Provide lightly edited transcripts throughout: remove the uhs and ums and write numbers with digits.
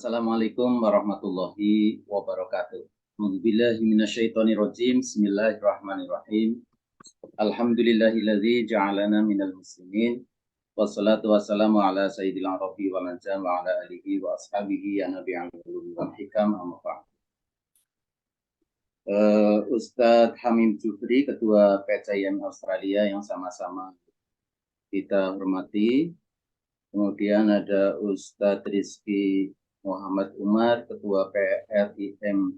Assalamualaikum warahmatullahi wabarakatuh. A'udzubillahi minasyaitonirrajim. Bismillahirrahmanirrahim. Alhamdulillahilladzi ja'alana minal muslimin. Wassalatu wassalamu ala sayyidil arabi wal anjam wa ala alihi wa ashabihi ya nabi'al ulumi wal hikam amma ba'd. Ustadz Hamim Jufri, Ketua PCIM Australia yang sama-sama kita hormati. Kemudian ada Ustadz Rizky Muhammad Umar, Ketua PRIM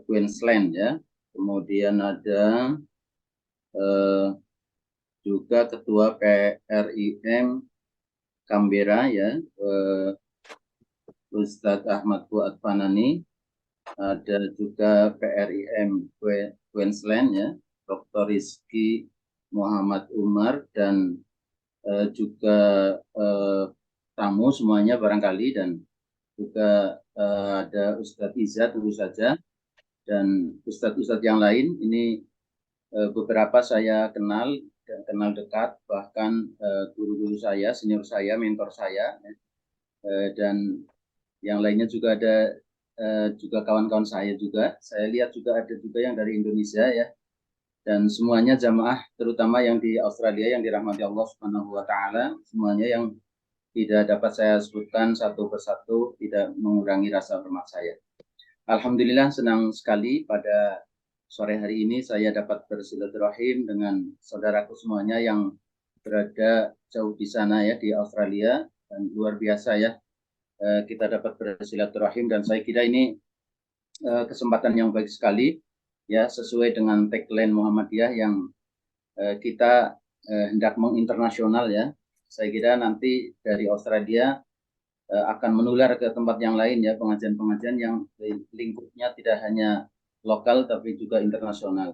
Queensland ya. Kemudian ada juga Ketua PRIM Canberra ya, Ustadz Ahmad Fuad Fanani. Ada juga PRIM Queensland ya, Dr. Rizky Muhammad Umar, dan juga tamu semuanya barangkali, dan juga ada Ustadz Izzat tentu saja, dan Ustadz-Ustadz yang lain. Ini beberapa saya kenal dekat, bahkan guru-guru saya, senior saya, mentor saya, dan yang lainnya juga ada, juga kawan-kawan saya juga. Saya lihat juga ada juga yang dari Indonesia ya, dan semuanya jamaah, terutama yang di Australia yang dirahmati Allah Subhanahu wa Ta'ala, semuanya yang tidak dapat saya sebutkan satu persatu, tidak mengurangi rasa hormat saya. Alhamdulillah, senang sekali pada sore hari ini saya dapat bersilaturahim dengan saudaraku semuanya yang berada jauh di sana ya, di Australia, dan luar biasa ya kita dapat bersilaturahim, dan saya kira ini kesempatan yang baik sekali ya, sesuai dengan tagline Muhammadiyah yang kita hendak menginternasional ya. Saya kira nanti dari Australia akan menular ke tempat yang lain ya, pengajian-pengajian yang lingkupnya tidak hanya lokal tapi juga internasional.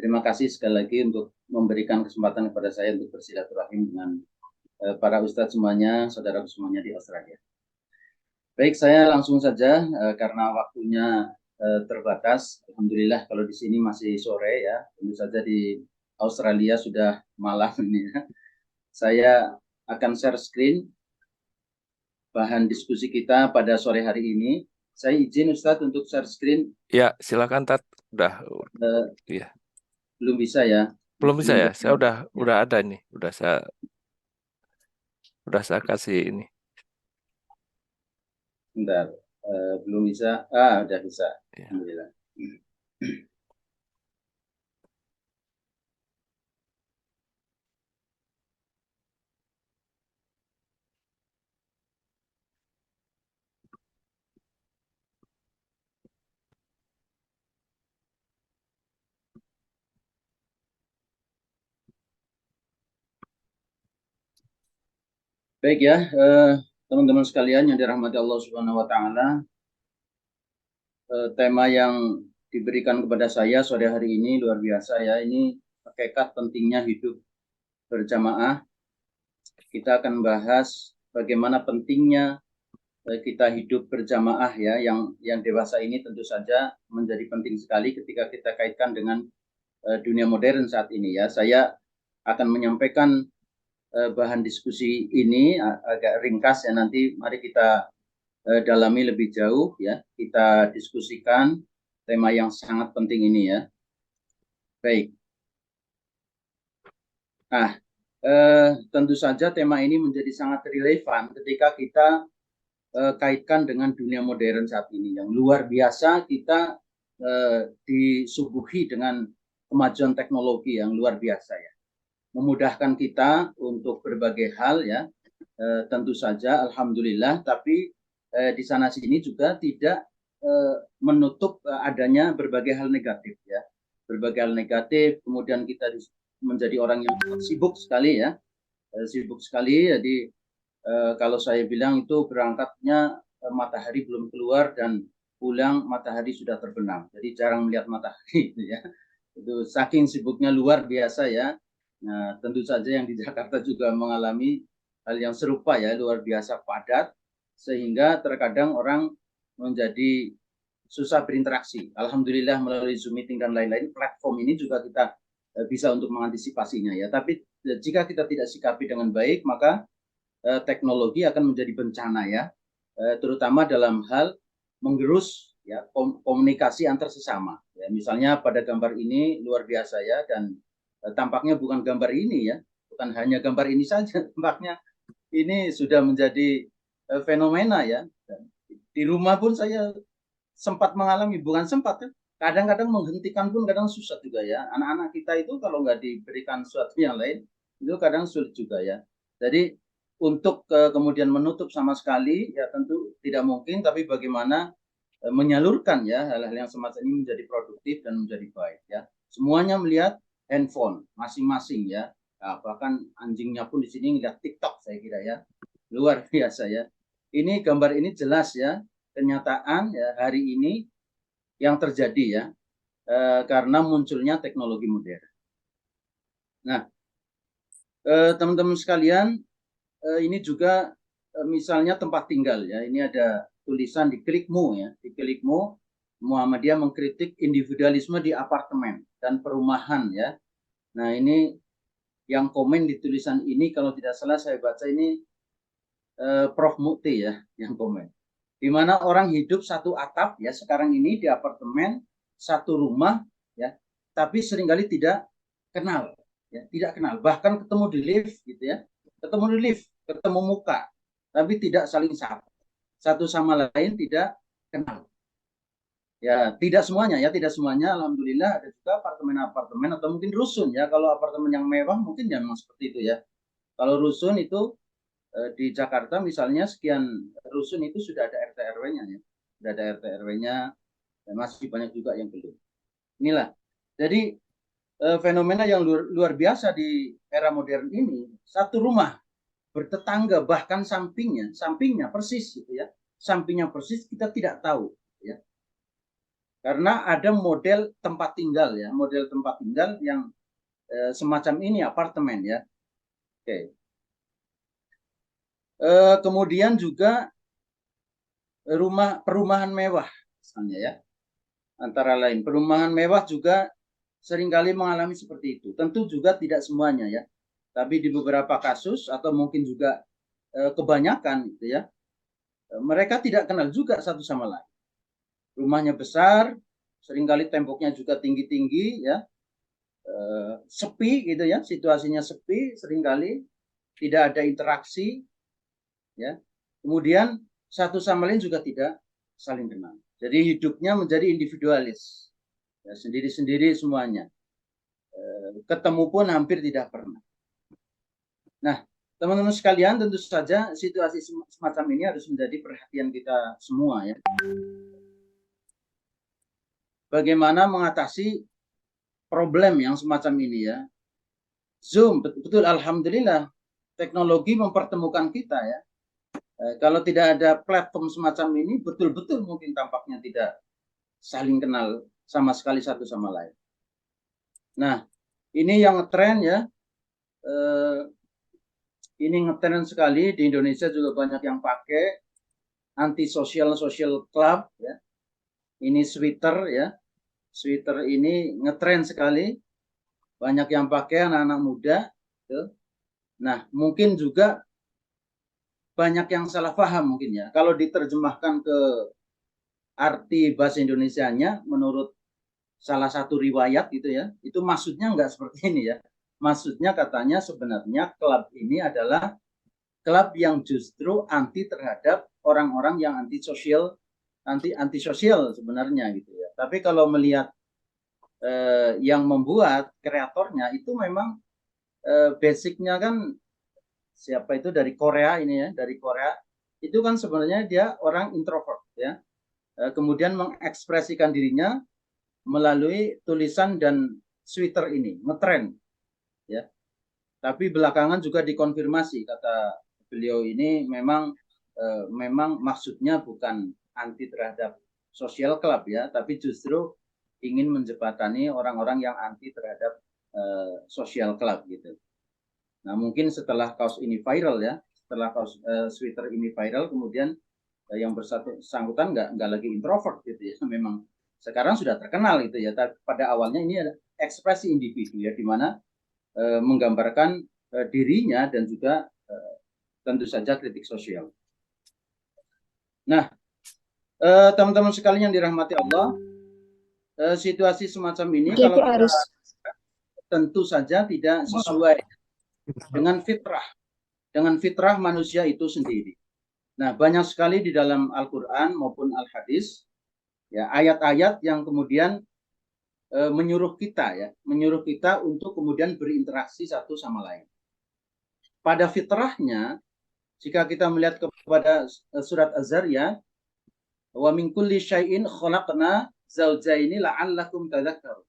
Terima kasih sekali lagi untuk memberikan kesempatan kepada saya untuk bersilaturahim dengan para ustadz semuanya, saudara semuanya di Australia. Baik, saya langsung saja karena waktunya terbatas. Alhamdulillah kalau di sini masih sore ya, tentu saja di Australia sudah malam ini ya. Saya akan share screen bahan diskusi kita pada sore hari ini. Saya izin Ustadz untuk share screen. Ya, silakan Tat. Iya. Belum bisa ya? Belum bisa ya? Saya udah ada nih. Udah saya kasih ini. Bentar, belum bisa. Udah bisa. Ya. Alhamdulillah. Baik ya, teman-teman sekalian yang dirahmati Allah Subhanahu wa Ta'ala, tema yang diberikan kepada saya sore hari ini luar biasa ya. Ini hakikat pentingnya hidup berjamaah. Kita akan bahas bagaimana pentingnya kita hidup berjamaah ya, yang dewasa ini tentu saja menjadi penting sekali ketika kita kaitkan dengan dunia modern saat ini ya. Saya akan menyampaikan bahan diskusi ini agak ringkas ya, nanti mari kita dalami lebih jauh ya, kita diskusikan tema yang sangat penting ini ya. Baik. Nah, tentu saja tema ini menjadi sangat relevan ketika kita kaitkan dengan dunia modern saat ini yang luar biasa. Kita disuguhi dengan kemajuan teknologi yang luar biasa ya, memudahkan kita untuk berbagai hal ya, tentu saja alhamdulillah, tapi di sana sini juga tidak menutup adanya berbagai hal negatif ya, berbagai hal negatif. Kemudian kita menjadi orang yang sibuk sekali ya, sibuk sekali. Jadi kalau saya bilang itu berangkatnya matahari belum keluar dan pulang matahari sudah terbenam, jadi jarang melihat matahari itu ya. Itu saking sibuknya luar biasa ya. Nah, tentu saja yang di Jakarta juga mengalami hal yang serupa ya, luar biasa padat, sehingga terkadang orang menjadi susah berinteraksi. Alhamdulillah melalui Zoom meeting dan lain-lain platform ini juga kita bisa untuk mengantisipasinya ya. Tapi jika kita tidak sikapi dengan baik, maka teknologi akan menjadi bencana ya. terutama dalam hal menggerus ya komunikasi antar sesama. Ya, misalnya pada gambar ini luar biasa ya, dan tampaknya bukan gambar ini ya, bukan hanya gambar ini saja, tampaknya ini sudah menjadi fenomena ya. Di rumah pun saya sempat mengalami, bukan sempat ya, kadang-kadang menghentikan pun kadang susah juga ya. Anak-anak kita itu kalau nggak diberikan sesuatu yang lain, itu kadang sulit juga ya. Jadi untuk kemudian menutup sama sekali ya tentu tidak mungkin, tapi bagaimana menyalurkan ya hal-hal yang semacam ini menjadi produktif dan menjadi baik ya. Semuanya melihat handphone masing-masing ya. Nah, bahkan anjingnya pun di sini melihat TikTok saya kira ya. Luar biasa ya. Ini gambar ini jelas ya, kenyataan ya hari ini yang terjadi ya, karena munculnya teknologi modern. Nah, teman-teman sekalian, ini juga misalnya tempat tinggal ya. Ini ada tulisan di Klikmo ya, di Klikmo Muhammadiyah mengkritik individualisme di apartemen dan perumahan ya. Nah, ini yang komen di tulisan ini kalau tidak salah saya baca ini Prof Mukti ya yang komen. Di mana orang hidup satu atap ya sekarang ini di apartemen satu rumah ya, tapi seringkali tidak kenal ya, tidak kenal, bahkan ketemu di lift gitu ya, ketemu di lift, ketemu muka, tapi tidak saling sapa, satu sama lain tidak kenal ya. Tidak semuanya ya, tidak semuanya, alhamdulillah ada juga apartemen-apartemen atau mungkin rusun ya. Kalau apartemen yang mewah mungkin ya memang seperti itu ya. Kalau rusun itu di Jakarta misalnya sekian rusun itu sudah ada RT RW-nya ya. Sudah ada RT RW-nya, dan masih banyak juga yang belum. Inilah. Jadi fenomena yang luar biasa di era modern ini, satu rumah bertetangga bahkan sampingnya persis gitu ya. Sampingnya persis kita tidak tahu ya. Karena ada model tempat tinggal ya, model tempat tinggal yang semacam ini apartemen ya. Oke. Kemudian juga perumahan mewah misalnya ya, antara lain perumahan mewah juga seringkali mengalami seperti itu. Tentu juga tidak semuanya ya, tapi di beberapa kasus atau mungkin juga kebanyakan gitu ya, mereka tidak kenal juga satu sama lain. Rumahnya besar, seringkali temboknya juga tinggi-tinggi ya, sepi gitu ya, situasinya sepi, seringkali tidak ada interaksi ya. Kemudian satu sama lain juga tidak saling kenal. Jadi hidupnya menjadi individualis, ya, sendiri-sendiri semuanya. Ketemu pun hampir tidak pernah. Nah, teman-teman sekalian, tentu saja situasi semacam ini harus menjadi perhatian kita semua ya. Bagaimana mengatasi problem yang semacam ini ya. Zoom, betul, alhamdulillah teknologi mempertemukan kita ya. Kalau tidak ada platform semacam ini, betul-betul mungkin tampaknya tidak saling kenal sama sekali satu sama lain. Nah, ini yang ngetren ya. Ini ngetren sekali di Indonesia juga banyak yang pakai anti social club ya. Ini sweater ya. Sweater ini ngetren sekali. Banyak yang pakai anak-anak muda. Gitu. Nah, mungkin juga banyak yang salah paham mungkin ya. Kalau diterjemahkan ke arti bahasa Indonesianya menurut salah satu riwayat gitu ya, itu maksudnya enggak seperti ini ya. Maksudnya katanya sebenarnya klub ini adalah klub yang justru anti terhadap orang-orang yang anti sosial sebenarnya gitu ya. Tapi kalau melihat yang membuat kreatornya itu memang basicnya kan siapa itu dari Korea ini ya, dari Korea itu kan sebenarnya dia orang introvert ya, kemudian mengekspresikan dirinya melalui tulisan dan sweater ini ngetren ya, tapi belakangan juga dikonfirmasi kata beliau ini memang maksudnya bukan anti terhadap social club ya, tapi justru ingin menjembatani orang-orang yang anti terhadap social club gitu. Nah, mungkin setelah kaos ini viral ya, setelah kaos sweater ini viral, kemudian yang bersangkutan nggak lagi introvert gitu ya, memang sekarang sudah terkenal gitu ya. Pada awalnya ini ada ekspresi individu ya, di mana menggambarkan dirinya dan juga tentu saja kritik sosial. Nah, teman-teman sekalian yang dirahmati Allah, situasi semacam ini kalau kita tentu saja tidak sesuai dengan fitrah manusia itu sendiri. Nah, banyak sekali di dalam Al-Quran maupun Al-Hadis ya ayat-ayat yang kemudian menyuruh kita untuk kemudian berinteraksi satu sama lain. Pada fitrahnya, jika kita melihat kepada surat Az-Zariyat, wa min kulli syai'in khalaqna zaujaini la'allakum tadhakkarun.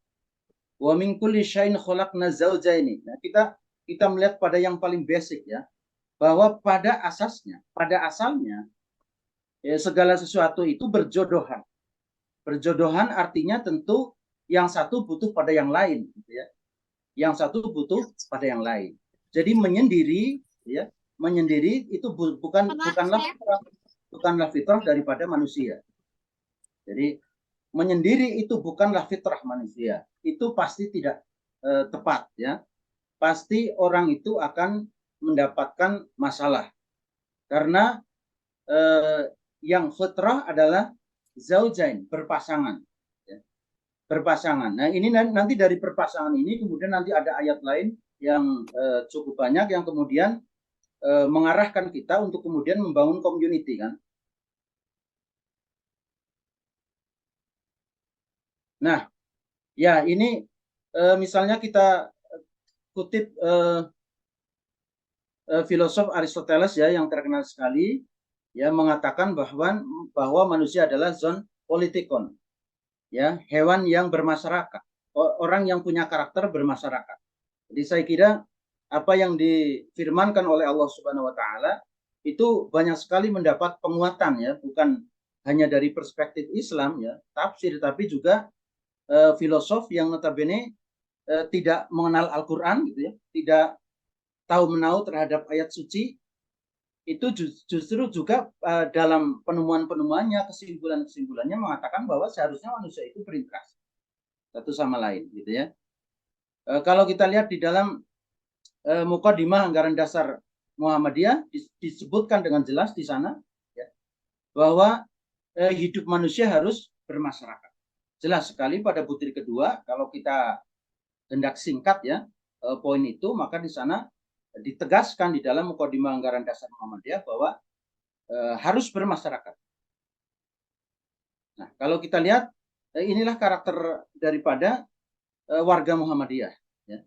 Wa min kulli syai'in khalaqna zaujaini. Nah, kita melihat pada yang paling basic ya, bahwa pada asalnya ya, segala sesuatu itu berjodohan. Berjodohan artinya tentu yang satu butuh pada yang lain, gitu ya. Yang satu butuh pada yang lain. Jadi menyendiri, ya, menyendiri itu bukanlah fitrah daripada manusia. Jadi menyendiri itu bukanlah fitrah manusia. Itu pasti tidak tepat, ya. Pasti orang itu akan mendapatkan masalah karena yang fitrah adalah zaujain, berpasangan, ya. Berpasangan. Nah, ini nanti dari berpasangan ini kemudian nanti ada ayat lain yang cukup banyak yang kemudian mengarahkan kita untuk kemudian membangun community kan. Nah, ya ini misalnya kita kutip filosof Aristoteles ya yang terkenal sekali ya mengatakan bahwa manusia adalah zon politikon, ya, hewan yang bermasyarakat, orang yang punya karakter bermasyarakat. Jadi saya kira apa yang difirmankan oleh Allah Subhanahu wa taala itu banyak sekali mendapat penguatan ya, bukan hanya dari perspektif Islam ya, tafsir, tapi juga filosof yang notabene tidak mengenal Al-Qur'an gitu ya, tidak tahu menahu terhadap ayat suci, itu justru juga dalam penemuan-penemuannya, kesimpulan-kesimpulannya mengatakan bahwa seharusnya manusia itu berinteraksi satu sama lain gitu ya. Kalau kita lihat di dalam Muqaddimah Anggaran Dasar Muhammadiyah disebutkan dengan jelas di sana ya, bahwa hidup manusia harus bermasyarakat. Jelas sekali pada butir kedua kalau kita hendak singkat ya poin itu, maka di sana ditegaskan di dalam Muqaddimah Anggaran Dasar Muhammadiyah bahwa harus bermasyarakat. Nah, kalau kita lihat inilah karakter daripada warga Muhammadiyah ya.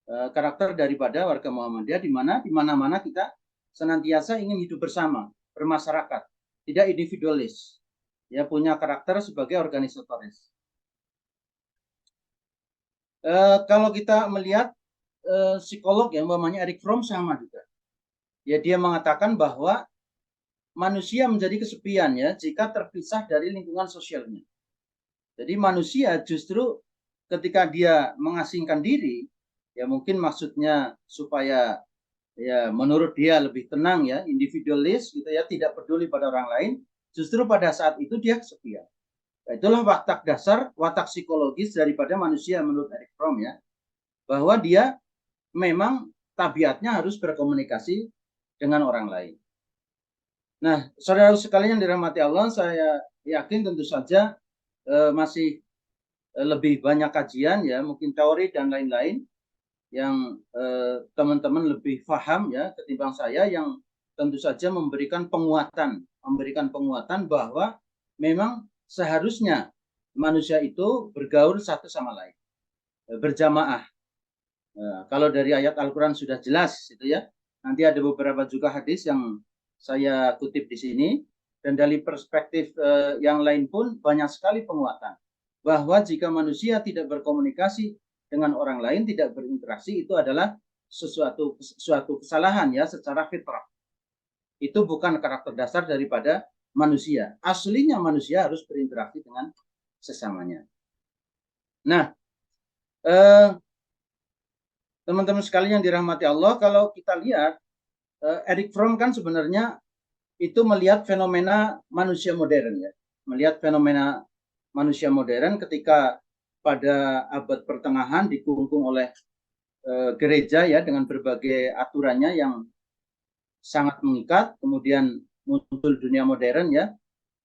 Karakter daripada warga Muhammadiyah di mana kita senantiasa ingin hidup bersama, bermasyarakat, tidak individualis. Ya, punya karakter sebagai organisatoris. Kalau kita melihat psikolog yang namanya Erich Fromm sama juga. Ya, dia mengatakan bahwa manusia menjadi kesepian ya jika terpisah dari lingkungan sosialnya. Jadi manusia justru ketika dia mengasingkan diri, ya mungkin maksudnya supaya ya menurut dia lebih tenang ya, individualis gitu ya, tidak peduli pada orang lain, justru pada saat itu dia kesepian. Itulah watak dasar, watak psikologis daripada manusia menurut Erich Fromm ya, bahwa dia memang tabiatnya harus berkomunikasi dengan orang lain. Nah, saudara sekalian yang dirahmati Allah, saya yakin tentu saja masih lebih banyak kajian ya, mungkin teori dan lain-lain yang teman-teman lebih paham ya ketimbang saya, yang tentu saja memberikan penguatan bahwa memang seharusnya manusia itu bergaul satu sama lain, berjamaah. Kalau dari ayat Al-Quran sudah jelas itu ya. Nanti ada beberapa juga hadis yang saya kutip di sini, dan dari perspektif yang lain pun banyak sekali penguatan bahwa jika manusia tidak berkomunikasi dengan orang lain, tidak berinteraksi, itu adalah suatu kesalahan ya secara fitrah. Itu bukan karakter dasar daripada manusia. Aslinya manusia harus berinteraksi dengan sesamanya. Nah, teman-teman sekalian yang dirahmati Allah, kalau kita lihat Erich Fromm kan sebenarnya itu melihat fenomena manusia modern ya, melihat fenomena manusia modern ketika pada abad pertengahan dikungkung oleh gereja ya dengan berbagai aturannya yang sangat mengikat, kemudian muncul dunia modern ya,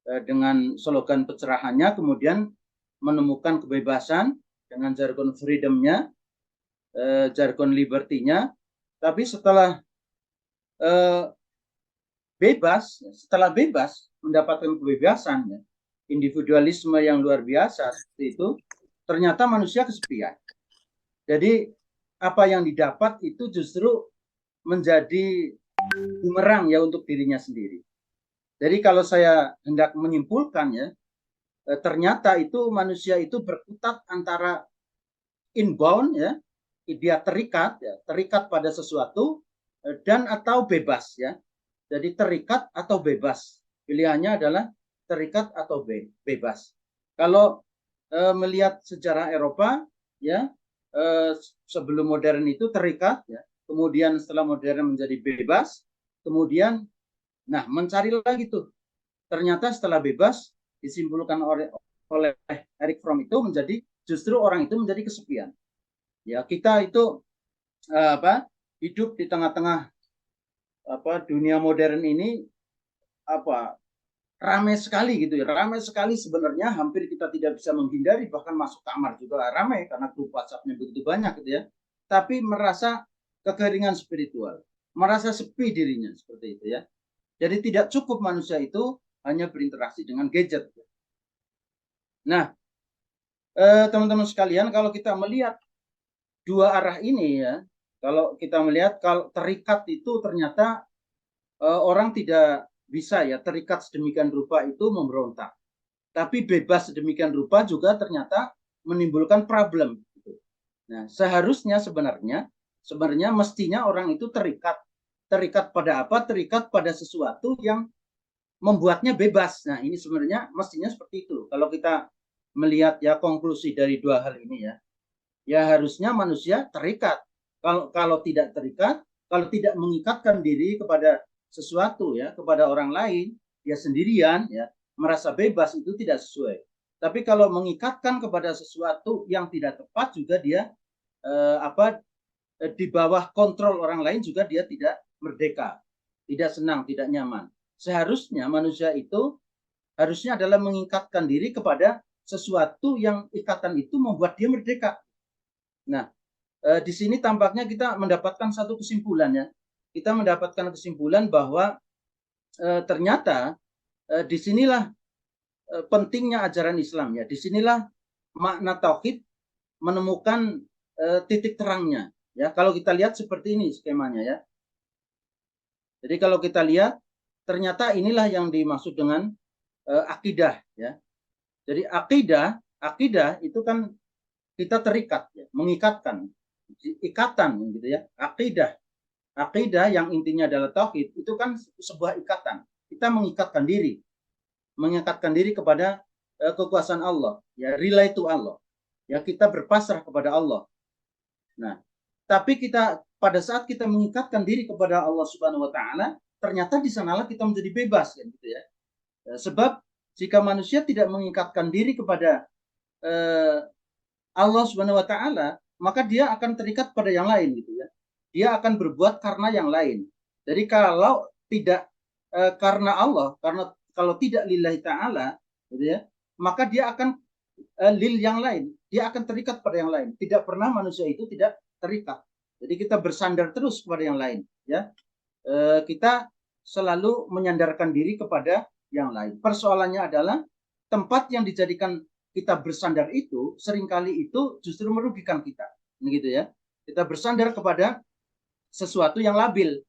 dengan slogan pencerahannya, kemudian menemukan kebebasan dengan jargon freedom-nya, jargon liberty-nya. Tapi setelah setelah bebas mendapatkan kebebasan, ya, individualisme yang luar biasa seperti itu, ternyata manusia kesepian. Jadi apa yang didapat itu justru menjadi bumerang ya untuk dirinya sendiri. Jadi kalau saya hendak menyimpulkan ya, ternyata itu manusia itu berkutat antara inbound ya, dia terikat ya, terikat pada sesuatu dan atau bebas ya. Jadi terikat atau bebas. Pilihannya adalah terikat atau bebas. Kalau melihat sejarah Eropa ya, sebelum modern itu terikat ya, kemudian setelah modern menjadi bebas, kemudian nah mencari lagi tuh. Ternyata setelah bebas disimpulkan oleh Eric Fromm itu menjadi justru orang itu menjadi kesepian. Ya, kita itu hidup di tengah-tengah dunia modern ini ramai sekali gitu ya, ramai sekali sebenarnya, hampir kita tidak bisa menghindari, bahkan masuk kamar juga ramai karena grup WhatsApp-nya begitu banyak gitu ya. Tapi merasa kekeringan spiritual, merasa sepi dirinya seperti itu ya. Jadi tidak cukup manusia itu hanya berinteraksi dengan gadget. Nah, teman-teman sekalian, kalau kita melihat dua arah ini ya, kalau kita melihat kalau terikat itu ternyata orang tidak bisa ya terikat sedemikian rupa itu memberontak. Tapi bebas sedemikian rupa juga ternyata menimbulkan problem. Nah, seharusnya sebenarnya mestinya orang itu terikat. Terikat pada apa? Terikat pada sesuatu yang membuatnya bebas. Nah, ini sebenarnya mestinya seperti itu. Kalau kita melihat ya konklusi dari dua hal ini ya, ya harusnya manusia terikat. Kalau tidak terikat, kalau tidak mengikatkan diri kepada sesuatu ya, kepada orang lain, ya sendirian ya, merasa bebas itu tidak sesuai. Tapi kalau mengikatkan kepada sesuatu yang tidak tepat juga dia di bawah kontrol orang lain juga dia tidak merdeka, tidak senang, tidak nyaman. Seharusnya manusia itu harusnya adalah mengikatkan diri kepada sesuatu yang ikatan itu membuat dia merdeka. Nah, di sini tampaknya kita mendapatkan satu kesimpulan ya. Kita mendapatkan kesimpulan bahwa ternyata disinilah pentingnya ajaran Islam ya. Disinilah makna tauhid menemukan titik terangnya. Ya, kalau kita lihat seperti ini skemanya ya. Jadi kalau kita lihat ternyata inilah yang dimaksud dengan akidah ya. Jadi akidah itu kan kita terikat ya, mengikatkan, ikatan gitu ya. Akidah yang intinya adalah tauhid itu kan sebuah ikatan. Kita mengikatkan diri kepada kekuasaan Allah, ya rely to Allah. Ya kita berpasrah kepada Allah. Nah, tapi pada saat kita mengikatkan diri kepada Allah Subhanahu wa taala, ternyata di sanalah kita menjadi bebas kan gitu ya. Sebab jika manusia tidak mengikatkan diri kepada Allah Subhanahu wa taala, maka dia akan terikat pada yang lain gitu ya. Dia akan berbuat karena yang lain. Jadi kalau tidak karena Allah, kalau tidak lillahi taala gitu ya, maka dia akan lil yang lain. Dia akan terikat pada yang lain. Tidak pernah manusia itu tidak terikat. Jadi kita bersandar terus kepada yang lain ya. Kita selalu menyandarkan diri kepada yang lain. Persoalannya adalah tempat yang dijadikan kita bersandar itu seringkali itu justru merugikan kita, begitu ya. Kita bersandar kepada sesuatu yang labil,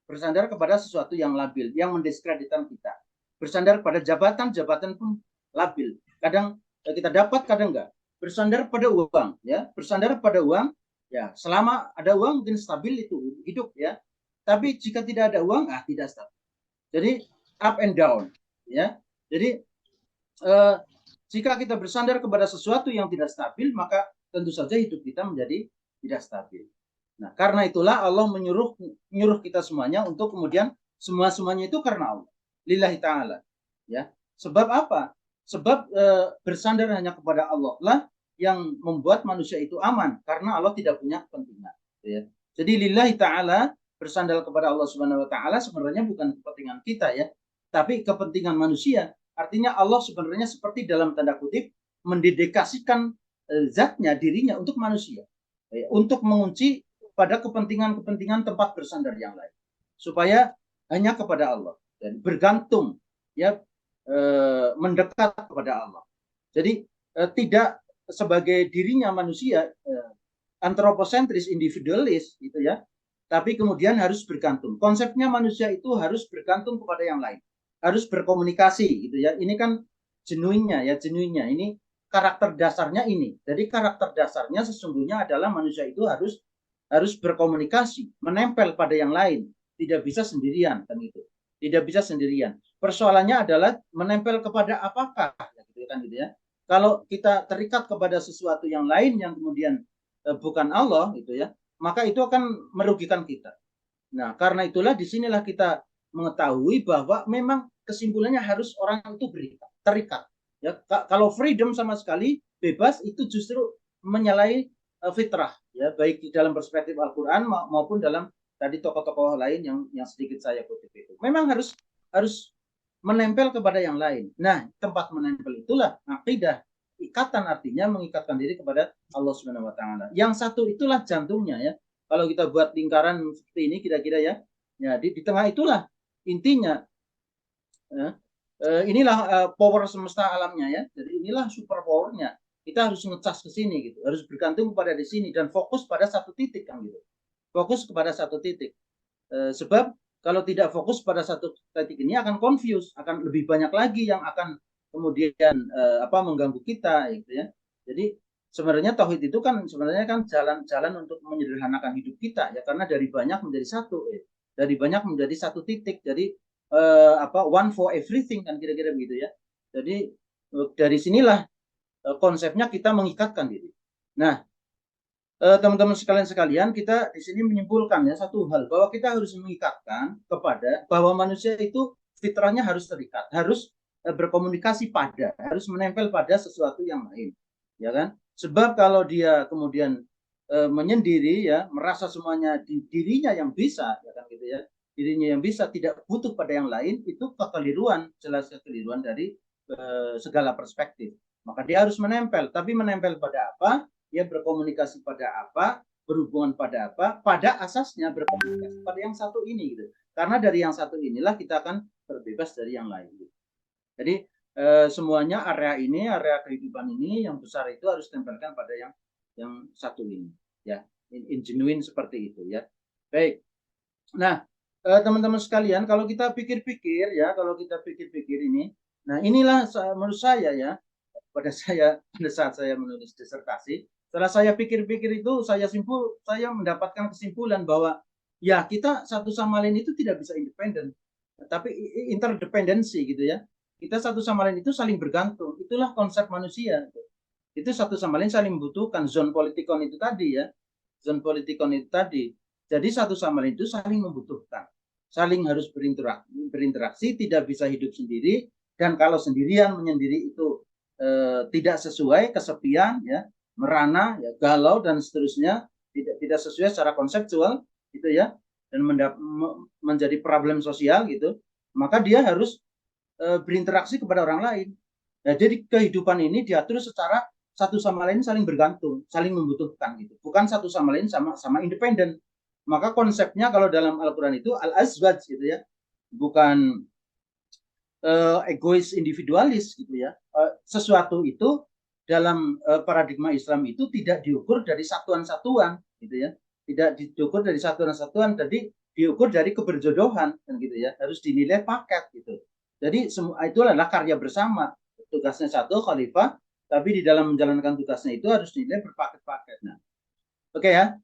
bersandar kepada sesuatu yang labil, yang mendiskreditkan kita. Bersandar pada jabatan pun labil. Kadang kita dapat, kadang enggak. Bersandar pada uang, ya. Bersandar pada uang, ya. Selama ada uang mungkin stabil itu hidup, ya. Tapi jika tidak ada uang, tidak stabil. Jadi up and down, ya. Jadi jika kita bersandar kepada sesuatu yang tidak stabil, maka tentu saja hidup kita menjadi tidak stabil. Nah, karena itulah Allah menyuruh kita semuanya untuk kemudian semuanya itu karena Allah, lillahi ta'ala. Ya, sebab apa? Sebab bersandar hanya kepada Allah lah yang membuat manusia itu aman, karena Allah tidak punya kepentingan. Ya. Jadi lillahi ta'ala, bersandar kepada Allah Subhanahu wa taala sebenarnya bukan kepentingan kita ya, tapi kepentingan manusia. Artinya Allah sebenarnya seperti dalam tanda kutip mendedikasikan zatnya, dirinya untuk manusia, untuk mengunci pada kepentingan-kepentingan tempat bersandar yang lain, supaya hanya kepada Allah dan bergantung, ya, mendekat kepada Allah. Jadi tidak sebagai dirinya manusia antroposentris, individualis, gitu ya, tapi kemudian harus bergantung. Konsepnya manusia itu harus bergantung kepada yang lain, harus berkomunikasi, gitu ya. Ini kan genuinnya, ya, genuinnya. Ini karakter dasarnya ini. Jadi karakter dasarnya sesungguhnya adalah manusia itu harus berkomunikasi, menempel pada yang lain, tidak bisa sendirian, kan gitu. Tidak bisa sendirian. Persoalannya adalah menempel kepada apakah, gitu kan, gitu ya. Kalau kita terikat kepada sesuatu yang lain yang kemudian bukan Allah, gitu ya, maka itu akan merugikan kita. Nah, karena itulah disinilah kita mengetahui bahwa memang kesimpulannya harus orang itu terikat. Ya, kalau freedom sama sekali bebas itu justru menyalahi fitrah, ya, baik di dalam perspektif Al-Quran maupun dalam tadi tokoh-tokoh lain yang sedikit saya kutip itu. Memang harus menempel kepada yang lain. Nah, tempat menempel itulah akidah. Ikatan artinya mengikatkan diri kepada Allah Subhanahu wa taala. Yang satu itulah jantungnya, ya. Kalau kita buat lingkaran seperti ini kira-kira, ya. Ya, di tengah itulah intinya. Ya. Inilah power semesta alamnya, ya. Jadi inilah super powernya. Kita harus ngecas ke sini gitu. Harus bergantung kepada di sini dan fokus pada satu titik, kan gitu. Fokus kepada satu titik. Sebab kalau tidak fokus pada satu titik ini akan confuse, akan lebih banyak lagi yang akan kemudian mengganggu kita, gitu ya. Jadi sebenarnya tauhid itu kan sebenarnya kan jalan-jalan untuk menyederhanakan hidup kita, ya, karena dari banyak menjadi satu, ya. Dari banyak menjadi satu titik. Jadi one for everything, kan kira-kira begitu, ya. Jadi dari sinilah konsepnya kita mengikatkan diri. Nah, teman-teman sekalian, kita di sini menyimpulkan, ya, satu hal, bahwa kita harus mengikatkan kepada bahwa manusia itu fitrahnya harus terikat, harus berkomunikasi harus menempel pada sesuatu yang lain, ya kan? Sebab kalau dia kemudian menyendiri, ya, merasa semuanya di dirinya yang bisa, ya kan, gitu ya, dirinya yang bisa, tidak butuh pada yang lain, itu kekeliruan, jelas kekeliruan dari segala perspektif. Maka dia harus menempel, tapi menempel pada apa? Dia berkomunikasi pada apa, berhubungan pada apa, pada asasnya berkomunikasi pada yang satu ini, gitu. Karena dari yang satu inilah kita akan terbebas dari yang lain, gitu. Jadi semuanya area kehidupan ini yang besar itu harus tempelkan pada yang satu ini, ya, in genuine seperti itu, ya. Baik. Nah, teman-teman sekalian, kalau kita pikir-pikir, ya, ini, nah, inilah menurut saya, ya, pada saat saya menulis disertasi, setelah saya pikir-pikir itu, saya mendapatkan kesimpulan bahwa, ya, kita satu sama lain itu tidak bisa independen, tapi interdependensi, gitu ya. Kita satu sama lain itu saling bergantung. Itulah konsep manusia. Itu satu sama lain saling membutuhkan. Zon politikon itu tadi, ya. Zon politikon itu tadi. Jadi satu sama lain itu saling membutuhkan. Saling harus berinteraksi, tidak bisa hidup sendiri. Dan kalau menyendiri itu tidak sesuai, kesepian, ya, merana, ya, galau dan seterusnya, tidak sesuai secara konseptual, gitu ya, dan menjadi problem sosial, gitu, maka dia harus berinteraksi kepada orang lain. Nah, jadi kehidupan ini diatur secara satu sama lain saling bergantung, saling membutuhkan, gitu. Bukan satu sama lain sama independen. Maka konsepnya kalau dalam Al-Quran itu al-azwaj, gitu ya, bukan egois individualis, gitu ya. Sesuatu itu dalam paradigma Islam itu tidak diukur dari satuan-satuan, gitu ya. Tidak diukur dari satuan-satuan, jadi diukur dari keberjodohan, kan, gitu ya. Harus dinilai paket, gitu. Jadi itu adalah karya bersama. Tugasnya satu khalifah, tapi di dalam menjalankan tugasnya itu harus dinilai berpaket-paket. Nah, oke, ya.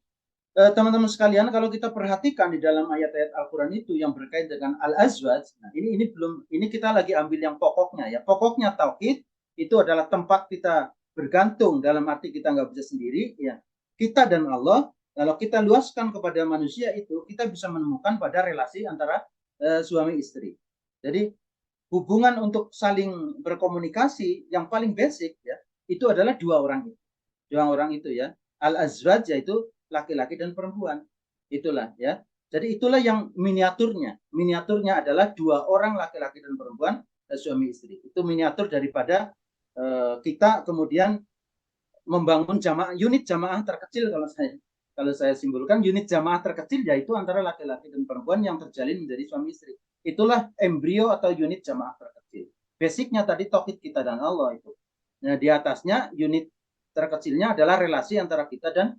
Teman-teman sekalian, kalau kita perhatikan di dalam ayat-ayat Al-Quran itu yang berkait dengan al-azwaj, nah, ini kita lagi ambil yang pokoknya, ya. Pokoknya tauhid itu adalah tempat kita bergantung, dalam arti kita nggak bisa sendiri, ya. Kita dan Allah. Kalau kita luaskan kepada manusia itu, kita bisa menemukan pada relasi antara suami istri. Jadi hubungan untuk saling berkomunikasi yang paling basic, ya, itu adalah dua orang itu, ya, al-azwaj, yaitu laki-laki dan perempuan. Itulah, ya. Jadi itulah yang miniaturnya adalah dua orang laki-laki dan perempuan suami istri. Itu miniatur daripada kita kemudian membangun unit jamaah terkecil. Kalau saya simpulkan, unit jamaah terkecil yaitu antara laki-laki dan perempuan yang terjalin menjadi suami istri. Itulah embrio atau unit jamaah terkecil. Basicnya tadi tauhid kita dan Allah itu. Nah, di atasnya unit terkecilnya adalah relasi antara kita dan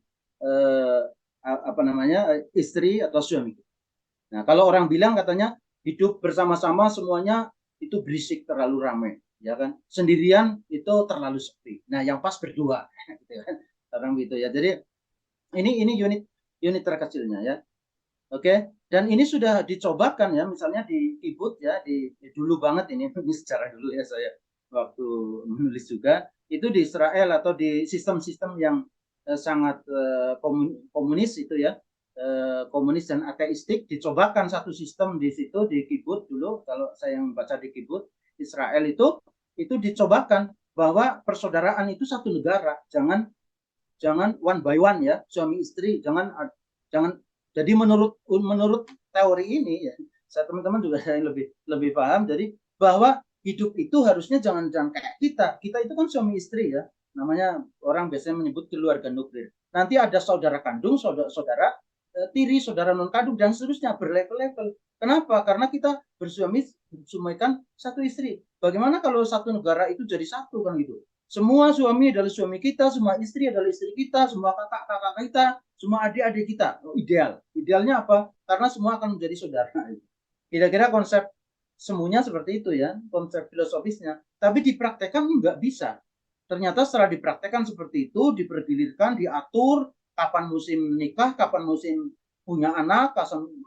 istri atau suami. Nah, kalau orang bilang katanya hidup bersama-sama semuanya itu berisik, terlalu ramai, ya kan? Sendirian itu terlalu sepi. Nah, yang pas berdua, gitu kan? Orang gitu ya. Jadi ini unit terkecilnya ya. Oke, dan ini sudah dicobakan ya, misalnya di Kibut ya, di dulu banget ini secara dulu ya, saya waktu menulis juga itu di Israel atau di sistem-sistem yang sangat komunis itu ya, komunis dan ateistik, dicobakan satu sistem di situ di Kibut dulu. Kalau saya yang baca di Kibut Israel itu dicobakan bahwa persaudaraan itu satu negara, jangan one by one ya, suami istri, jangan. Jadi menurut teori ini ya, saya teman-teman juga saya lebih paham. Jadi bahwa hidup itu harusnya jangan kayak kita itu kan suami istri ya, namanya orang biasanya menyebut keluarga nuklir. Nanti ada saudara kandung, saudara tiri, saudara non kandung dan seterusnya berlevel-level. Kenapa? Karena kita bersuamikan satu istri. Bagaimana kalau satu negara itu jadi satu kan gitu? Semua suami adalah suami kita, semua istri adalah istri kita, semua kakak-kakak kita, semua adik-adik kita. Ideal. Idealnya apa? Karena semua akan menjadi saudara. Kira-kira konsep semuanya seperti itu ya, konsep filosofisnya. Tapi dipraktekkan nggak bisa. Ternyata setelah dipraktekkan seperti itu, dipergilirkan, diatur, kapan musim nikah, kapan musim punya anak,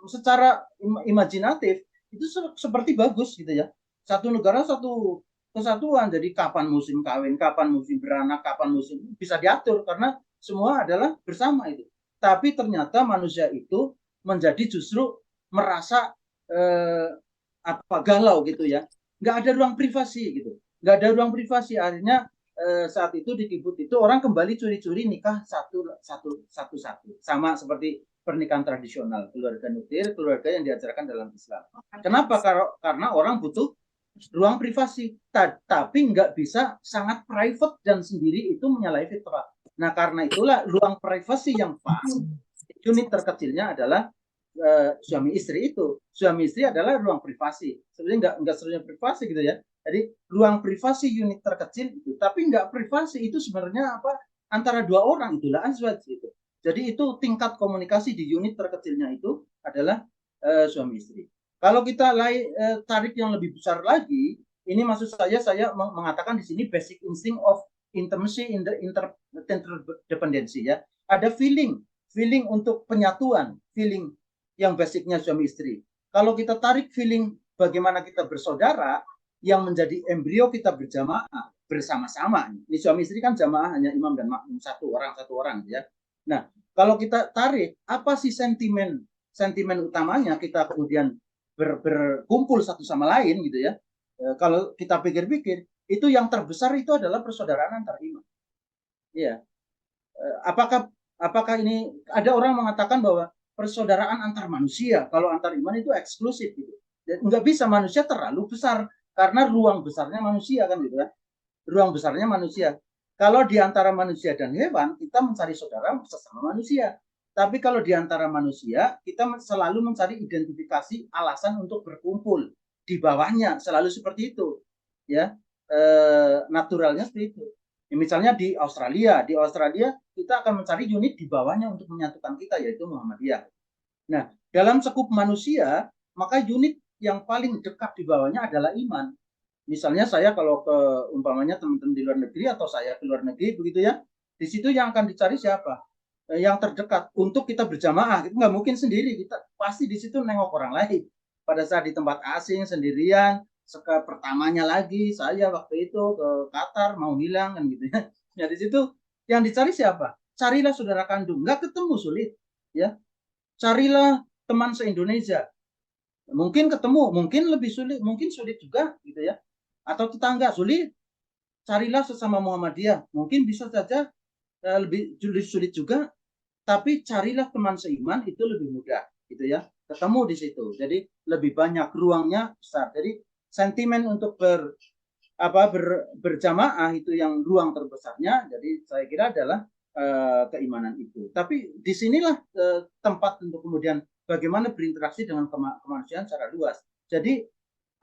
secara imajinatif, itu seperti bagus gitu ya. Satu negara, satu kesatuan. Jadi kapan musim kawin, kapan musim beranak, kapan musim bisa diatur karena semua adalah bersama itu. Tapi ternyata manusia itu menjadi justru merasa galau gitu ya. Nggak ada ruang privasi gitu. Nggak ada ruang privasi. Akhirnya saat itu di Kibut itu orang kembali curi-curi nikah satu sama seperti pernikahan tradisional, keluarga nuklir, keluarga yang diajarkan dalam Islam. Kenapa? Karena orang butuh ruang privasi, tapi nggak bisa sangat private dan sendiri, itu menyalahi fitrah. Nah, karena itulah ruang privasi yang pas, unit terkecilnya adalah suami istri itu. Suami istri adalah ruang privasi. Sebenarnya nggak sebenarnya privasi gitu ya. Jadi ruang privasi unit terkecil itu, tapi nggak privasi itu sebenarnya apa? Antara dua orang, itulah azwaj gitu. Jadi itu tingkat komunikasi di unit terkecilnya itu adalah suami istri. Kalau kita tarik yang lebih besar lagi, ini maksud saya mengatakan di sini basic instinct of intimacy in the interdependency ya. Ada feeling untuk penyatuan, feeling yang basicnya suami istri. Kalau kita tarik feeling bagaimana kita bersaudara, yang menjadi embrio kita berjamaah bersama-sama. Ini suami istri kan jamaah hanya imam dan makmum satu orang ya. Nah, kalau kita tarik apa sih sentimen utamanya kita kemudian berkumpul satu sama lain gitu ya. Kalau kita pikir-pikir, itu yang terbesar itu adalah persaudaraan antar iman. Iya. Apakah ini ada orang mengatakan bahwa persaudaraan antar manusia, kalau antar iman itu eksklusif gitu. Nggak bisa, manusia terlalu besar karena ruang besarnya manusia kan gitu ya. Ruang besarnya manusia. Kalau di antara manusia dan hewan, kita mencari saudara sesama manusia. Tapi kalau di antara manusia, kita selalu mencari identifikasi alasan untuk berkumpul. Di bawahnya selalu seperti itu. Ya, naturalnya seperti itu. Ya, misalnya di Australia kita akan mencari unit di bawahnya untuk menyatukan kita, yaitu Muhammadiyah. Nah, dalam sekup manusia, maka unit yang paling dekat di bawahnya adalah iman. Misalnya saya kalau ke umpamanya teman-teman di luar negeri atau saya ke luar negeri begitu ya, di situ yang akan dicari siapa? Yang terdekat untuk kita berjamaah. Itu nggak mungkin sendiri, kita pasti di situ nengok orang lain. Pada saat di tempat asing sendirian, pertamanya lagi saya waktu itu ke Qatar mau hilang kan gitu ya. Ya di situ yang dicari siapa? Carilah saudara kandung. Nggak ketemu, sulit ya. Carilah teman se-Indonesia. Mungkin ketemu, mungkin lebih sulit, mungkin sulit juga gitu ya. Atau tetangga sulit. Carilah sesama Muhammadiyah. Mungkin bisa saja lebih sulit juga, tapi carilah teman seiman, itu lebih mudah gitu ya, ketemu di situ. Jadi lebih banyak ruangnya besar. Jadi sentimen untuk berjamaah itu yang ruang terbesarnya. Jadi saya kira adalah keimanan itu. Tapi disinilah tempat untuk kemudian bagaimana berinteraksi dengan kemanusiaan secara luas. Jadi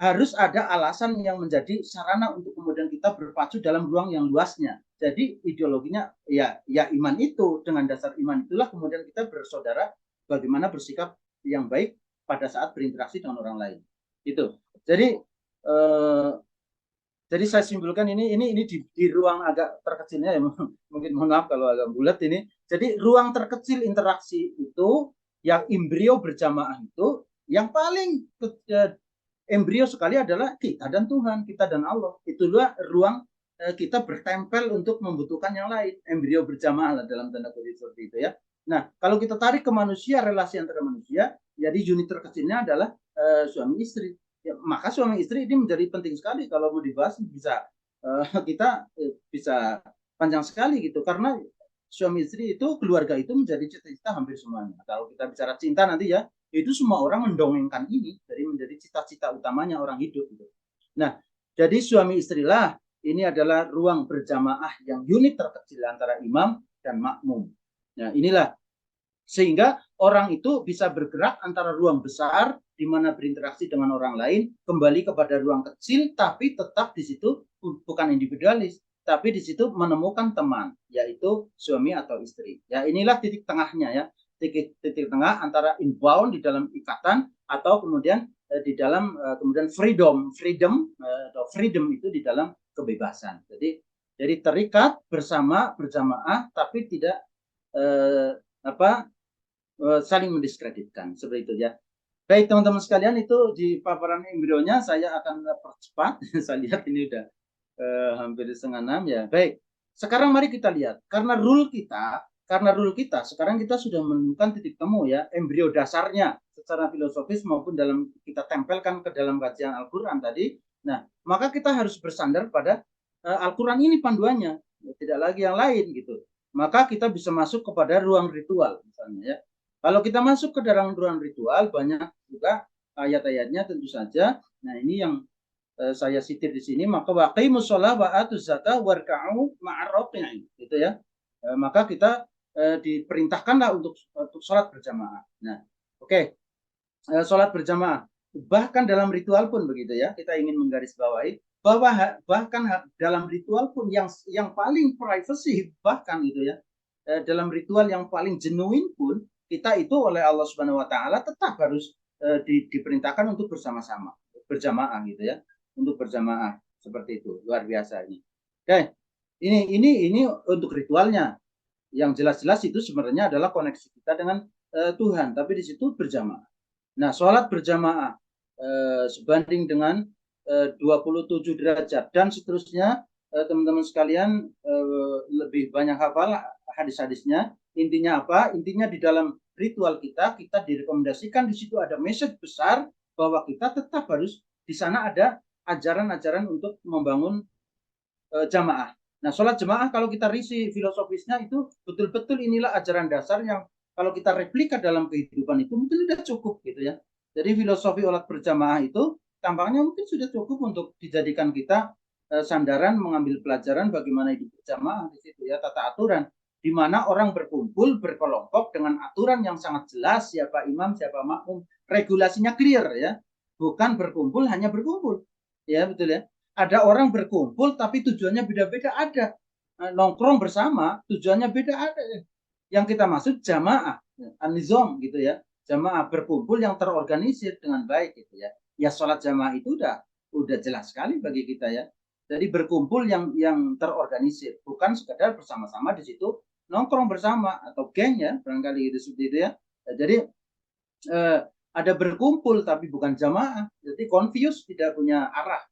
harus ada alasan yang menjadi sarana untuk kemudian kita berpacu dalam ruang yang luasnya. Jadi ideologinya ya iman itu, dengan dasar iman itulah kemudian kita bersaudara bagaimana bersikap yang baik pada saat berinteraksi dengan orang lain. Itu. Jadi saya simpulkan ini di ruang agak terkecilnya ya, mungkin mohon maaf kalau agak bulat ini. Jadi ruang terkecil interaksi itu yang embrio berjamaah itu yang paling embrio sekali adalah kita dan Tuhan, kita dan Allah. Itulah ruang kita bertempel untuk membutuhkan yang lain. Embrio berjamaah lah dalam tanda kutip seperti itu ya. Nah, kalau kita tarik ke manusia, relasi antara manusia, jadi unit terkecilnya adalah suami istri. Ya, maka suami istri ini menjadi penting sekali kalau mau dibahas bisa kita bisa panjang sekali gitu, karena suami istri itu, keluarga itu menjadi cita-cita hampir semuanya. Kalau kita bicara cinta nanti ya, itu semua orang mendongengkan ini, jadi menjadi cita-cita utamanya orang hidup gitu. Nah, jadi suami istrilah ini adalah ruang berjamaah yang unit terkecil antara imam dan makmum. Nah, inilah sehingga orang itu bisa bergerak antara ruang besar di mana berinteraksi dengan orang lain kembali kepada ruang kecil, tapi tetap di situ bukan individualis, tapi di situ menemukan teman, yaitu suami atau istri. Ya, inilah titik tengahnya ya. Titik tengah antara inbound di dalam ikatan atau kemudian di dalam kemudian freedom atau freedom itu di dalam kebebasan. Jadi terikat bersama berjamaah tapi tidak saling mendiskreditkan seperti itu ya. Baik teman-teman sekalian, itu di paparan embrionya saya akan percepat. Saya lihat ini udah hampir 5:30 ya. Baik, sekarang mari kita lihat karena rule kita sekarang kita sudah menemukan titik temu ya, embrio dasarnya secara filosofis maupun dalam kita tempelkan ke dalam kajian Al-Quran tadi. Nah, maka kita harus bersandar pada Al-Quran ini panduannya, tidak lagi yang lain gitu. Maka kita bisa masuk kepada ruang ritual misalnya ya. Kalau kita masuk ke dalam ruang ritual, banyak juga ayat-ayatnya tentu saja. Nah, ini yang saya sitir di sini, maka waqimus shalah wa atuz zakah warka'u ma'ar raki'in, gitu ya. Maka kita diperintahkanlah untuk sholat berjamaah. Nah, oke. Sholat berjamaah. Bahkan dalam ritual pun begitu ya. Kita ingin menggarisbawahi bahwa bahkan dalam ritual pun yang paling privacy, bahkan gitu ya. Dalam ritual yang paling genuine pun kita itu oleh Allah Subhanahu wa taala tetap harus diperintahkan untuk bersama-sama, berjamaah gitu ya. Untuk berjamaah seperti itu. Luar biasa ini. Oke. Ini untuk ritualnya. Yang jelas-jelas itu sebenarnya adalah koneksi kita dengan Tuhan, tapi di situ berjamaah. Nah, sholat berjamaah sebanding dengan 27 derajat dan seterusnya, teman-teman sekalian lebih banyak hafal hadis-hadisnya. Intinya apa? Intinya di dalam ritual kita direkomendasikan di situ ada message besar bahwa kita tetap harus di sana ada ajaran-ajaran untuk membangun jamaah. Nah, sholat jamaah kalau kita risi filosofisnya itu betul-betul inilah ajaran dasar yang kalau kita replika dalam kehidupan itu mungkin sudah cukup gitu ya. Jadi filosofi sholat berjamaah itu tampaknya mungkin sudah cukup untuk dijadikan kita sandaran mengambil pelajaran bagaimana hidup berjamaah di situ ya, tata aturan di mana orang berkumpul berkelompok dengan aturan yang sangat jelas, siapa imam, siapa makmum, regulasinya clear ya. Bukan berkumpul hanya berkumpul. Ya, betul ya. Ada orang berkumpul tapi tujuannya beda-beda, ada nongkrong bersama tujuannya beda, ada yang kita maksud jamaah an-nizam gitu ya, jamaah berkumpul yang terorganisir dengan baik gitu ya. Ya, sholat jamaah itu udah jelas sekali bagi kita ya. Jadi berkumpul yang terorganisir, bukan sekedar bersama-sama di situ nongkrong bersama atau geng ya, barangkali itu seperti itu ya. Jadi ada berkumpul tapi bukan jamaah, jadi confused, tidak punya arah.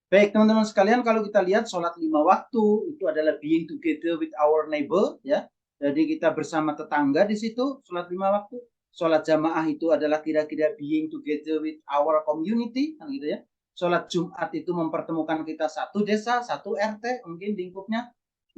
Baik teman-teman sekalian, kalau kita lihat sholat 5 waktu itu adalah being together with our neighbor ya. Jadi kita bersama tetangga di situ sholat 5 waktu. Sholat jamaah itu adalah kira-kira being together with our community kan gitu ya. Sholat Jumat itu mempertemukan kita satu desa, satu RT mungkin lingkupnya.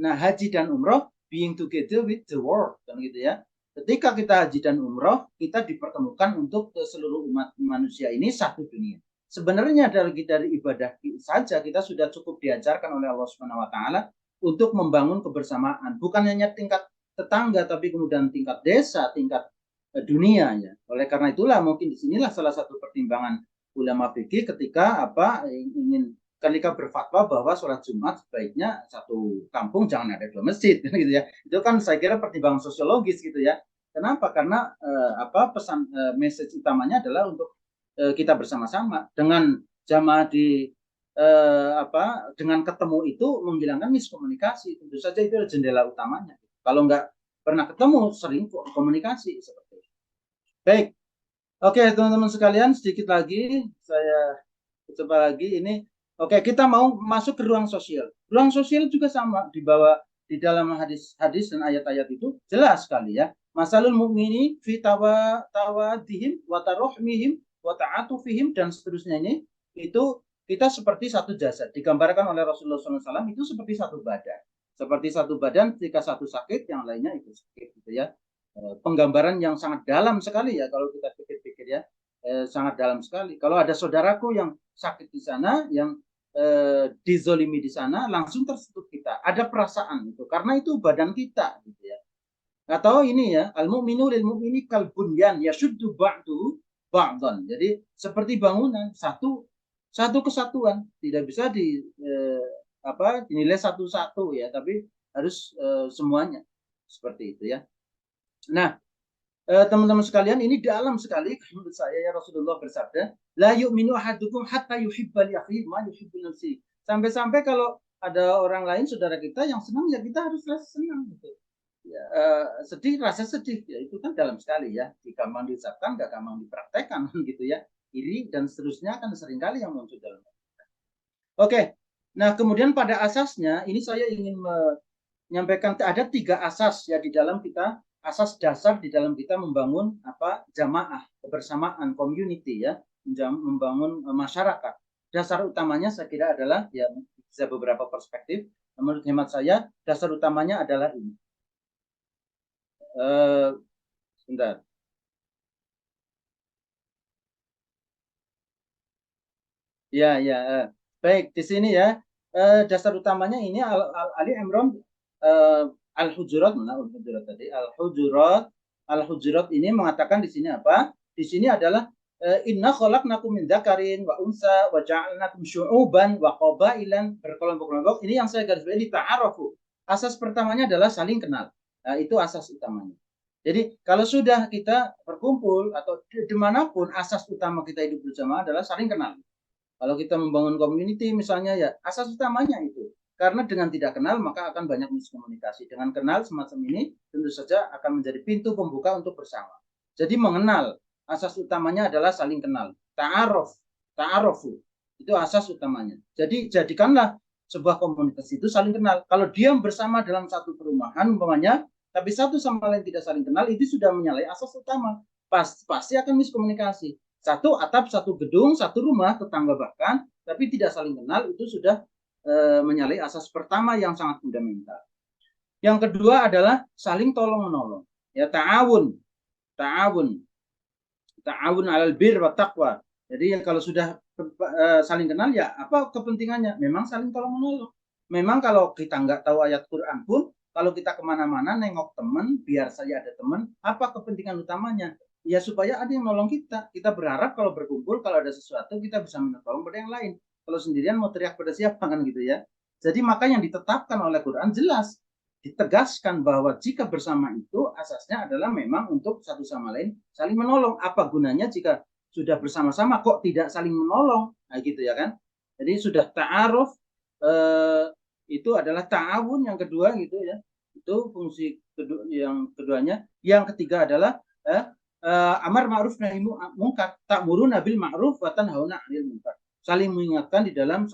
Nah, haji dan umroh being together with the world kan gitu ya. Ketika kita haji dan umroh, kita dipertemukan untuk seluruh umat manusia ini satu dunia. sebenarnya dari ibadah saja kita sudah cukup diajarkan oleh Allah Subhanahu wa taala untuk membangun kebersamaan, bukan hanya tingkat tetangga tapi kemudian tingkat desa, tingkat dunia ya. Oleh karena itulah mungkin disinilah salah satu pertimbangan ulama fikih ketika ingin ketika berfatwa bahwa sholat Jumat sebaiknya satu kampung jangan ada 2 masjid gitu ya. Itu kan saya kira pertimbangan sosiologis gitu ya. Kenapa? Karena pesan message utamanya adalah untuk kita bersama-sama dengan jamaah di dengan ketemu itu menghilangkan miskomunikasi. Tentu saja itu adalah jendela utamanya. Kalau nggak pernah ketemu sering komunikasi seperti itu. Baik. Oke, teman-teman sekalian, sedikit lagi saya coba lagi ini. Oke, kita mau masuk ke ruang sosial. Ruang sosial juga sama dibawa di dalam hadis-hadis dan ayat-ayat itu jelas sekali ya. Masalul mu'mini fi tawadihim wa tarohmihim wa ta'atufihim dan seterusnya ini itu kita seperti satu jasad. Digambarkan oleh Rasulullah SAW itu seperti satu badan. Seperti satu badan ketika satu sakit, yang lainnya ikut sakit gitu ya. Penggambaran yang sangat dalam sekali ya kalau kita pikir-pikir ya. Sangat dalam sekali. Kalau ada saudaraku yang sakit di sana, yang dizolimi di sana, langsung tersentuh kita. Ada perasaan itu, karena itu badan kita, gitu ya. Atau ini ya, al-mu'minu lil mu'mini kal bunyan yashuddu ba'du ba'dan. Jadi seperti bangunan, satu kesatuan, tidak bisa dinilai satu-satu ya, tapi harus semuanya seperti itu ya. Nah, teman-teman sekalian, ini dalam sekali menurut saya ya. Rasulullah bersabda, la yu'minu ahadukum hatta yuhibba li akhihi ma yuhibbu nafsihi. Sampai-sampai kalau ada orang lain saudara kita yang senang, ya kita harus rasa senang gitu. Ya, sedih rasa sedih ya, itu kan dalam sekali ya. Gampang diucapkan, nggak gampang dipraktekkan gitu ya. Iri dan seterusnya kan seringkali yang muncul dalam. Oke. Nah, kemudian pada asasnya ini saya ingin menyampaikan ada 3 asas ya di dalam kita, asas dasar di dalam kita membangun jamaah, kebersamaan, community ya, membangun masyarakat. Dasar utamanya saya kira adalah ya, bisa beberapa perspektif. Menurut hemat saya dasar utamanya adalah ini. Sebentar. Ya. Baik, di sini ya. Dasar utamanya ini Ali Imran Al-Hujurat, tadi Al-Hujurat ini mengatakan di sini apa? Di sini adalah inna khalaqnakum min dzakarin wa unsa wa ja'alnakum syu'uban wa qabailan, berkelompok-kelompok. Ini yang saya garis bawahi, ta'arafu. Asas pertamanya adalah saling kenal. Nah, itu asas utamanya. Jadi kalau sudah kita berkumpul atau dimanapun, asas utama kita hidup bersama adalah saling kenal. Kalau kita membangun community misalnya ya, asas utamanya itu. Karena dengan tidak kenal maka akan banyak miskomunikasi. Dengan kenal semacam ini tentu saja akan menjadi pintu pembuka untuk bersama. Jadi mengenal, asas utamanya adalah saling kenal. Ta'arofu, itu asas utamanya. Jadi jadikanlah sebuah komunitas itu saling kenal. Kalau diam bersama dalam satu perumahan umpamanya, tapi satu sama lain tidak saling kenal, itu sudah menyalahi asas utama. Pasti akan miskomunikasi. Satu atap, satu gedung, satu rumah, tetangga bahkan, tapi tidak saling kenal, itu sudah menyalahi asas pertama yang sangat fundamental. Yang kedua adalah saling tolong-menolong. Ya, ta'awun alal bir wa taqwa. Jadi kalau sudah saling kenal ya apa kepentingannya? Memang saling tolong-menolong. Memang kalau kita nggak tahu ayat Quran pun, kalau kita kemana-mana nengok teman, biar saja ada teman, apa kepentingan utamanya? Ya supaya ada yang nolong kita. Kita berharap kalau berkumpul, kalau ada sesuatu kita bisa menolong pada yang lain. Kalau sendirian mau teriak pada siapa kan gitu ya. Jadi maka yang ditetapkan oleh Quran jelas ditegaskan bahwa jika bersama itu asasnya adalah memang untuk satu sama lain saling menolong. Apa gunanya jika sudah bersama-sama kok tidak saling menolong? Nah gitu ya kan. Jadi sudah ta'aruf, itu adalah ta'awun yang kedua gitu ya. Itu fungsi yang keduanya. Yang ketiga adalah amar ma'ruf nahi munkar, ta'muruna bil ma'ruf wa tanhauna 'anil munkar. Saling mengingatkan di dalam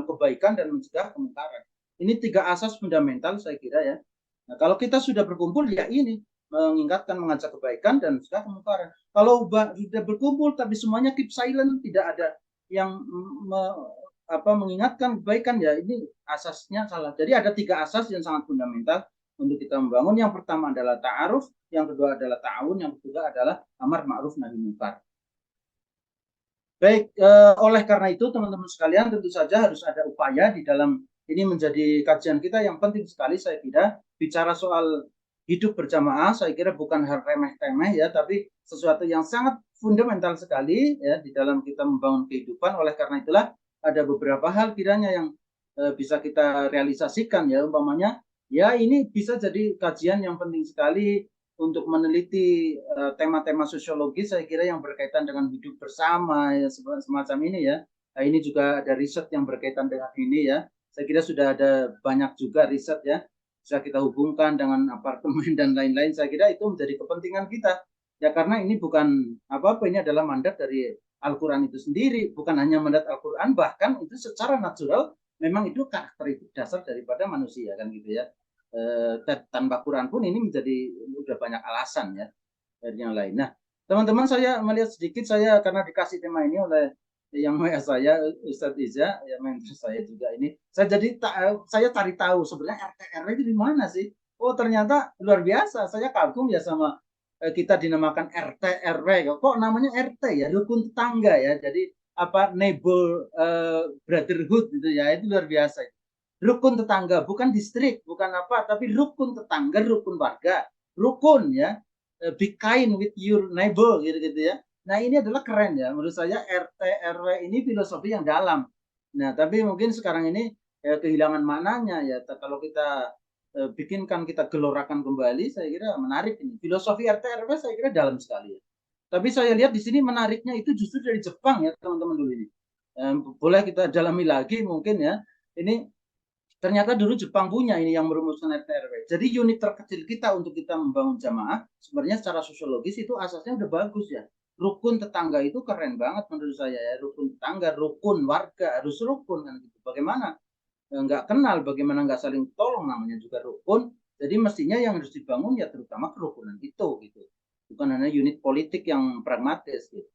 kebaikan dan mencegah kemungkaran. Ini 3 asas fundamental saya kira ya. Nah, kalau kita sudah berkumpul ya ini mengingatkan, mengajak kebaikan dan mencegah kemungkaran. Kalau sudah berkumpul tapi semuanya keep silent, tidak ada yang mengingatkan kebaikan, ya ini asasnya salah. Jadi ada 3 asas yang sangat fundamental untuk kita membangun. Yang pertama adalah ta'aruf, yang kedua adalah ta'awun, yang ketiga adalah amar ma'ruf nahi munkar. Baik, oleh karena itu teman-teman sekalian tentu saja harus ada upaya di dalam ini menjadi kajian kita yang penting sekali saya kira. Bicara soal hidup berjamaah saya kira bukan hal remeh-temeh ya, tapi sesuatu yang sangat fundamental sekali ya di dalam kita membangun kehidupan. Oleh karena itulah ada beberapa hal kiranya yang bisa kita realisasikan ya, umpamanya ya ini bisa jadi kajian yang penting sekali untuk meneliti tema-tema sosiologis saya kira yang berkaitan dengan hidup bersama ya semacam ini ya. Nah, ini juga ada riset yang berkaitan dengan ini ya. Saya kira sudah ada banyak juga riset ya. Bisa kita hubungkan dengan apartemen dan lain-lain. Saya kira itu menjadi kepentingan kita. Ya karena ini bukan apa-apa, ini adalah mandat dari Al-Quran itu sendiri. Bukan hanya mandat Al-Quran, bahkan itu secara natural memang itu karakteristik dasar daripada manusia kan gitu ya. Tanpa Quran pun ini menjadi udah banyak alasan ya dari yang lain. Nah, teman-teman saya melihat sedikit saya karena dikasih tema ini oleh yang saya Ustadz Iza ya mentor saya juga ini. Saya cari tahu sebenarnya RT RW itu di mana sih? Oh, ternyata luar biasa. Saya kagum ya sama kita dinamakan RT RW. Kok namanya RT ya? Rukun tetangga ya. Jadi apa neighbor brotherhood gitu ya. Itu luar biasa. Rukun tetangga, bukan distrik, bukan apa, tapi rukun tetangga, rukun warga, rukun ya, be kind with your neighbor gitu ya. Nah ini adalah keren ya, menurut saya RT RW ini filosofi yang dalam. Nah tapi mungkin sekarang ini kehilangan maknanya ya. Kalau kita bikinkan, kita gelorakan kembali, saya kira menarik ini. Filosofi RT RW saya kira dalam sekali ya. Tapi saya lihat di sini menariknya itu justru dari Jepang ya teman-teman dulu ini. Boleh kita dalami lagi mungkin ya. Ini ternyata dulu Jepang punya ini yang merumuskan RT RW. Jadi unit terkecil kita untuk kita membangun jamaah sebenarnya secara sosiologis itu asasnya udah bagus ya. Rukun tetangga itu keren banget menurut saya ya. Rukun tetangga, rukun warga harus rukun kan gitu. Bagaimana nggak kenal, bagaimana nggak saling tolong, namanya juga rukun. Jadi mestinya yang harus dibangun ya terutama kerukunan itu gitu. Bukan hanya unit politik yang pragmatis gitu.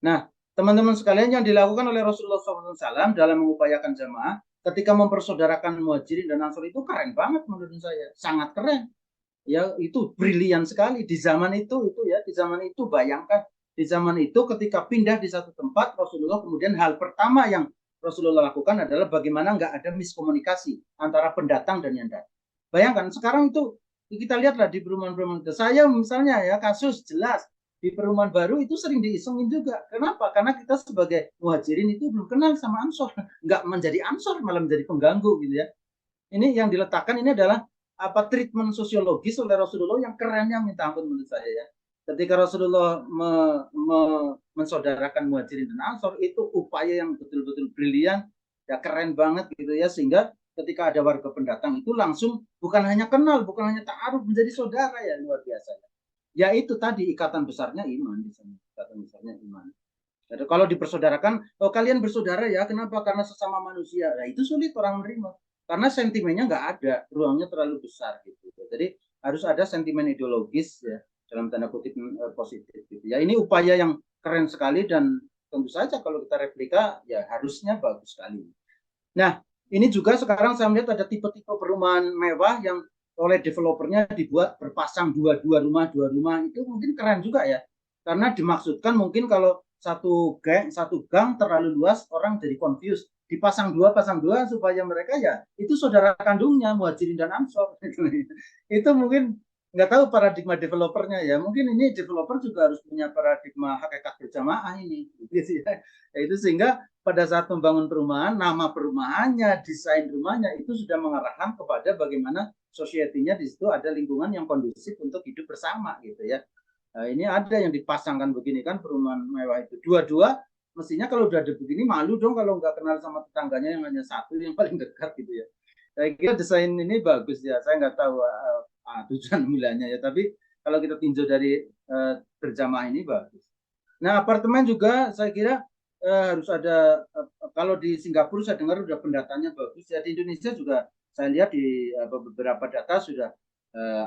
Nah, teman-teman sekalian, yang dilakukan oleh Rasulullah SAW dalam mengupayakan jamaah ketika mempersaudarakan Muhajirin dan Ansor itu keren banget menurut saya, sangat keren. Ya, itu brilian sekali di zaman itu ya, di zaman itu bayangkan di zaman itu ketika pindah di satu tempat Rasulullah, kemudian hal pertama yang Rasulullah lakukan adalah bagaimana nggak ada miskomunikasi antara pendatang dan yang datang. Bayangkan sekarang itu kita lihatlah di perumahan-perumahan itu. Saya misalnya ya kasus jelas di perumahan baru itu sering diisengin juga. Kenapa? Karena kita sebagai muhajirin itu belum kenal sama ansor, nggak menjadi ansor malah menjadi pengganggu gitu ya. Ini yang diletakkan ini adalah apa treatment sosiologis oleh Rasulullah yang kerennya minta ampun menurut saya ya. Ketika Rasulullah mensaudarakan muhajirin dan ansor itu upaya yang betul-betul brilian ya, keren banget gitu ya, sehingga ketika ada warga pendatang itu langsung bukan hanya kenal, bukan hanya ta'aruf, menjadi saudara ya, luar biasa ya. Ya itu tadi ikatan besarnya iman di sana, ikatan besarnya iman. Jadi kalau dipersaudarakan, oh kalian bersaudara ya, kenapa? Karena sesama manusia. Nah itu sulit orang menerima karena sentimennya nggak ada, ruangnya terlalu besar gitu. Jadi harus ada sentimen ideologis ya, dalam tanda kutip positif gitu ya. Ini upaya yang keren sekali dan tentu saja kalau kita replika ya harusnya bagus sekali. Nah ini juga sekarang saya melihat ada tipe-tipe perumahan mewah yang oleh developernya dibuat berpasang dua rumah itu mungkin keren juga ya, karena dimaksudkan mungkin kalau satu gang terlalu luas orang jadi confused, dipasang dua supaya mereka ya itu saudara kandungnya Muhajirin dan Ansor. Itu mungkin nggak tahu paradigma developernya ya, mungkin ini developer juga harus punya paradigma hakikat berjamaah ini gitu ya. Itu sehingga pada saat membangun perumahan, nama perumahannya, desain rumahnya itu sudah mengarahkan kepada bagaimana society-nya di situ ada lingkungan yang kondusif untuk hidup bersama gitu ya. Nah, ini ada yang dipasangkan begini kan perumahan mewah itu. Dua-dua mestinya kalau udah ada begini malu dong kalau nggak kenal sama tetangganya yang hanya satu yang paling dekat gitu ya. Saya kira desain ini bagus ya. Saya nggak tahu tujuan mulanya ya, tapi kalau kita tinjau dari berjamaah ini bagus. Nah apartemen juga saya kira harus ada. Kalau di Singapura saya dengar udah pendatanya bagus ya. Di Indonesia juga saya lihat di beberapa data sudah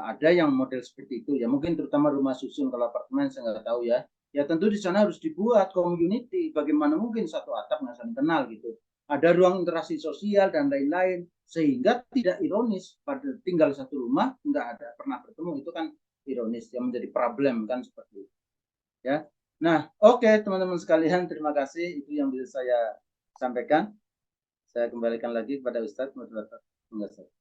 ada yang model seperti itu ya. Mungkin terutama rumah susun, kalau apartemen saya nggak tahu ya. Ya tentu di sana harus dibuat community. Bagaimana mungkin satu atap nggak saling kenal gitu. Ada ruang interaksi sosial dan lain-lain sehingga tidak ironis pada tinggal satu rumah nggak ada pernah bertemu, itu kan ironis yang menjadi problem kan seperti itu ya. Nah, oke teman-teman sekalian, terima kasih. Itu yang bisa saya sampaikan. Saya kembalikan lagi kepada Ustadz moderator. Enggak, Ustadz.